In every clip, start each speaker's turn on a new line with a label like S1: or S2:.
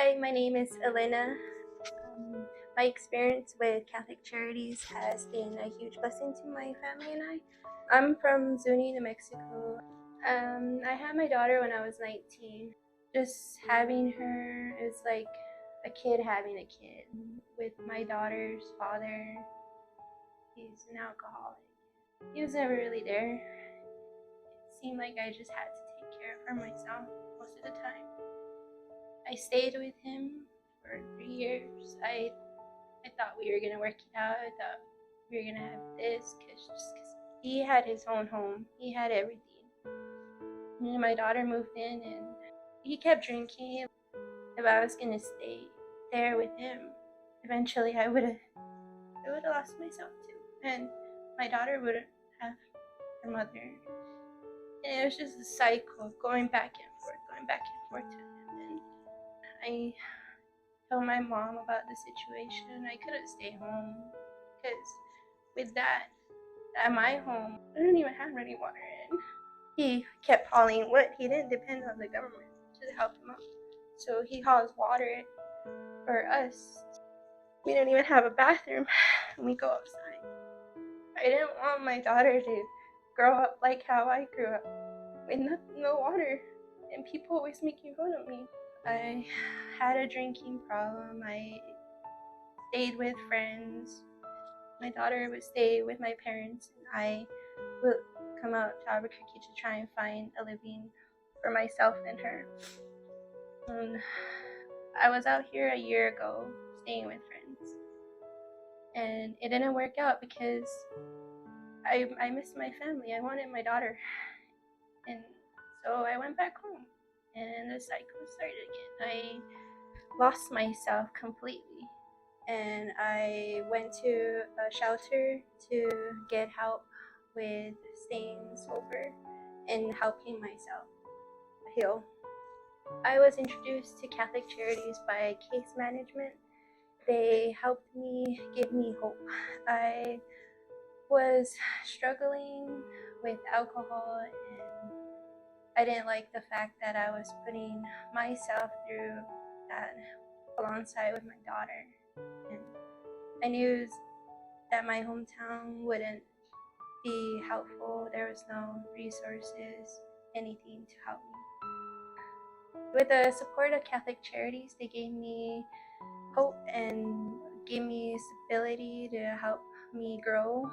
S1: Hi, my name is Helena. My experience with Catholic Charities has been a huge blessing to my family and I. I'm from Zuni, New Mexico. I had my daughter when I was 19. Just having her is like a kid having a kid. With my daughter's father, he's an alcoholic. He was never really there. It seemed like I just had to take care of her myself most of the time. I stayed with him for 3 years. I thought we were gonna work it out. I thought we were gonna have this, cause he had his own home. He had everything. And my daughter moved in, and he kept drinking. If I was gonna stay there with him, eventually I would have lost myself too, and my daughter wouldn't have her mother. And it was just a cycle of going back and forth to him. And I told my mom about the situation. I couldn't stay home because with that, at my home, I don't even have running water, and he kept hauling wood. He didn't depend on the government to help him out, so he hauls water for us. We don't even have a bathroom when we go outside. I didn't want my daughter to grow up like how I grew up, with no water, and people always making fun of me. I had a drinking problem. I stayed with friends. My daughter would stay with my parents, and I would come out to Albuquerque to try and find a living for myself and her. I was out here a year ago staying with friends, and it didn't work out because I missed my family. I wanted my daughter, and so I went back home, and the cycle started again. I lost myself completely, and I went to a shelter to get help with staying sober and helping myself heal. I was introduced to Catholic Charities by case management. They helped me, give me hope. I was struggling with alcohol, and I didn't like the fact that I was putting myself through that alongside with my daughter. And I knew that my hometown wouldn't be helpful. There was no resources, anything to help me. With the support of Catholic Charities, they gave me hope and gave me stability to help me grow.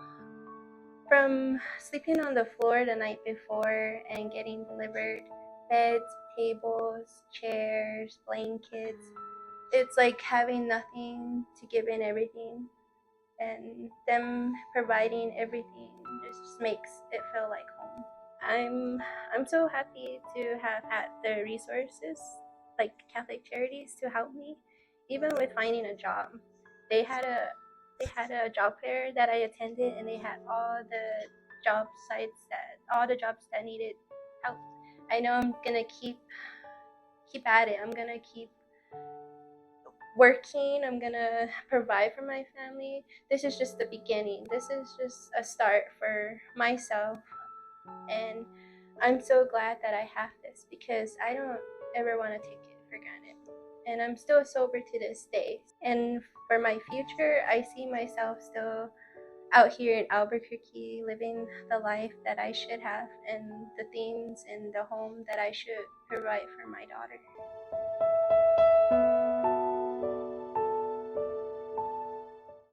S1: From sleeping on the floor the night before and getting delivered beds, tables, chairs, blankets, it's like having nothing to give in everything, and them providing everything just makes it feel like home. I'm so happy to have had the resources like Catholic Charities to help me, even with finding a job. They had a job fair that I attended, and they had all the jobs that needed help. I know I'm gonna keep at it. I'm gonna keep working. I'm gonna provide for my family. This is just the beginning. This is just a start for myself, and I'm so glad that I have this because I don't ever want to take it for granted. And I'm still sober to this day. And for my future, I see myself still out here in Albuquerque living the life that I should have and the things and the home that I should provide for my daughter.